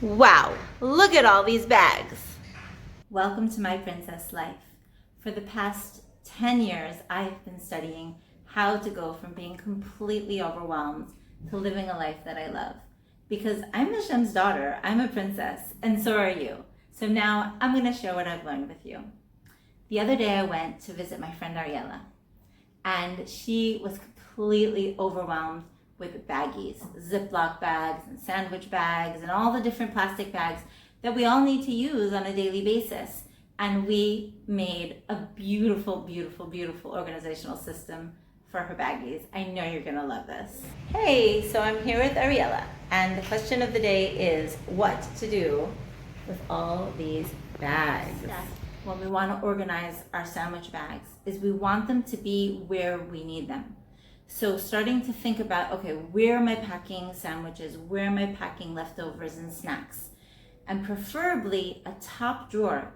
Wow, look at all these bags. Welcome to my princess life. For the past 10 years, I've been studying how to go from being completely overwhelmed to living a life that I love. Because I'm Hashem's daughter, I'm a princess, and so are you. So now I'm going to share what I've learned with you. The other day I went to visit my friend Ariella, and she was completely overwhelmed with baggies, Ziploc bags and sandwich bags and all the different plastic bags that we all need to use on a daily basis. And we made a beautiful, beautiful, beautiful organizational system for her baggies. I know you're gonna love this. Hey, so I'm here with Ariella, and the question of the day is what to do with all these bags. When we want to organize our sandwich bags is we want them to be where we need them. So starting to think about, okay, where am I packing sandwiches? Where am I packing leftovers and snacks? And preferably a top drawer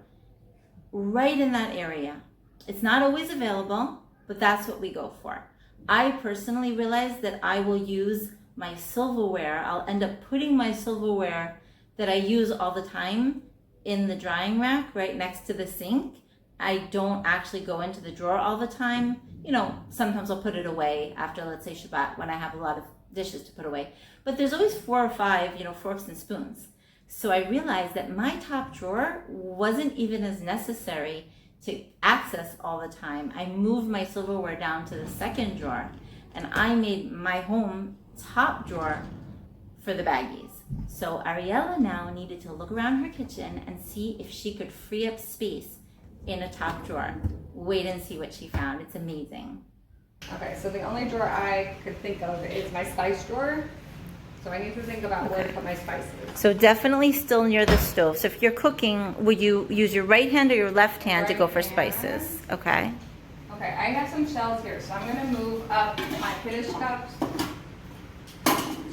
right in that area. It's not always available, but that's what we go for. I personally realize that I will use my silverware. I'll end up putting my silverware that I use all the time in the drying rack right next to the sink. I don't actually go into the drawer all the time. You know, sometimes I'll put it away after, let's say, Shabbat, when I have a lot of dishes to put away. But there's always 4 or 5, forks and spoons. So I realized that my top drawer wasn't even as necessary to access all the time. I moved my silverware down to the second drawer, and I made my home top drawer for the baggies. So Ariella now needed to look around her kitchen and see if she could free up space in a top drawer. Wait and see what she found. It's amazing. Okay, so the only drawer I could think of is my spice drawer. So I need to think about where to put my spices. So definitely still near the stove. So if you're cooking, would you use your right hand or your left hand to go for spices? Okay. Okay, I have some shelves here, so I'm going to move up my Kiddush cups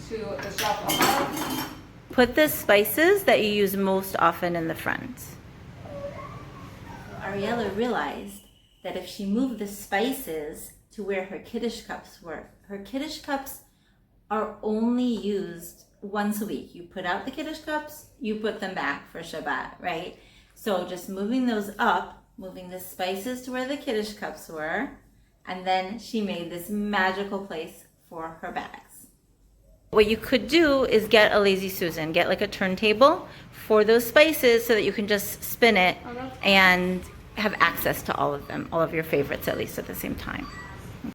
to the shelf above. Put the spices that you use most often in the front. Ariella realized that if she moved the spices to where her Kiddush cups were, her Kiddush cups are only used once a week. You put out the Kiddush cups, you put them back for Shabbat, right? So just moving those up, moving the spices to where the Kiddush cups were, and then she made this magical place for her bags. What you could do is get a Lazy Susan, get like a turntable for those spices so that you can just spin it and have access to all of them, all of your favorites at least at the same time.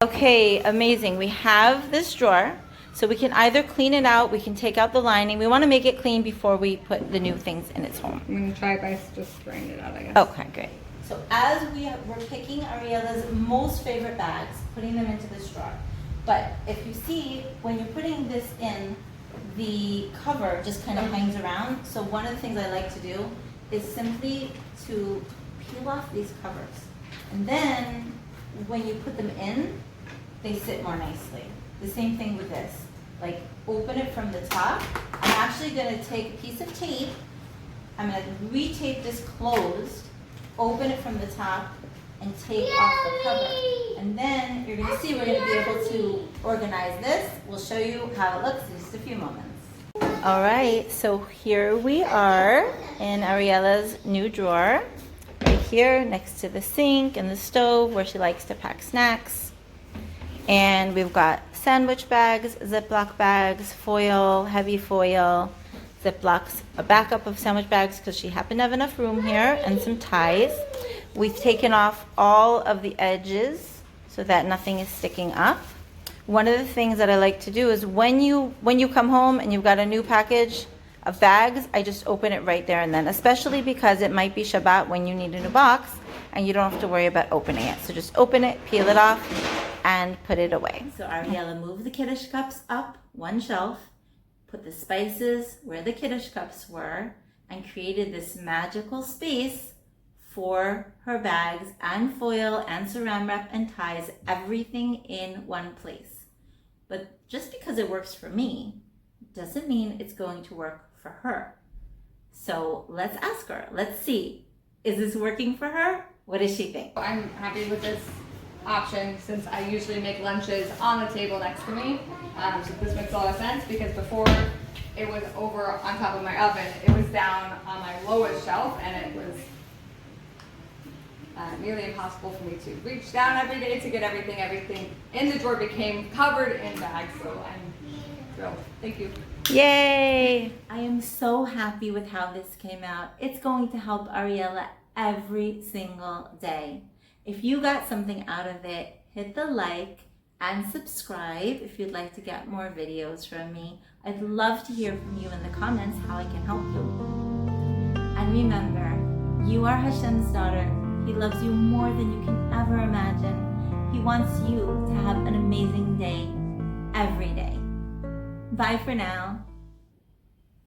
Okay, amazing. We have this drawer, so we can either clean it out, we can take out the lining. We want to make it clean before we put the new things in its home. I'm going to try by just spraying it out, I guess. Okay, great. So as we're picking Ariella's most favorite bags, putting them into this drawer. But if you see, when you're putting this in, the cover just kind of hangs around. So one of the things I like to do is simply to peel off these covers. And then when you put them in, they sit more nicely. The same thing with this. Like, open it from the top. I'm actually going to take a piece of tape. I'm going to re-tape this closed, open it from the top, and take off the cover. And then you're going to see we're going to be able to organize this. We'll show you how it looks in just a few moments. All right, so here we are in Ariella's new drawer, right here next to the sink and the stove where she likes to pack snacks. And we've got sandwich bags, Ziploc bags, foil, heavy foil, Ziplocs, a backup of sandwich bags because she happened to have enough room here, and some ties. We've taken off all of the edges so that nothing is sticking up. One of the things that I like to do is when you come home and you've got a new package of bags, I just open it right there and then, especially because it might be Shabbat when you need a new box and you don't have to worry about opening it. So just open it, peel it off, and put it away. So Ariella moved the Kiddush cups up one shelf, put the spices where the Kiddush cups were, and created this magical space for her bags and foil and saran wrap and ties, everything in one place. But just because it works for me doesn't mean it's going to work for her. So let's ask her. Let's see. Is this working for her? What does she think? I'm happy with this option since I usually make lunches on the table next to me. So this makes a lot of sense because before it was over on top of my oven. It was down on my lowest shelf, and it was nearly impossible for me to reach down every day to get everything. Everything in the drawer became covered in bags, so I'm thrilled. Thank you. Yay! I am so happy with how this came out. It's going to help Ariella every single day. If you got something out of it, hit the like and subscribe if you'd like to get more videos from me. I'd love to hear from you in the comments how I can help you. And remember, you are Hashem's daughter. He loves you more than you can ever imagine. He wants you to have an amazing day every day. Bye for now.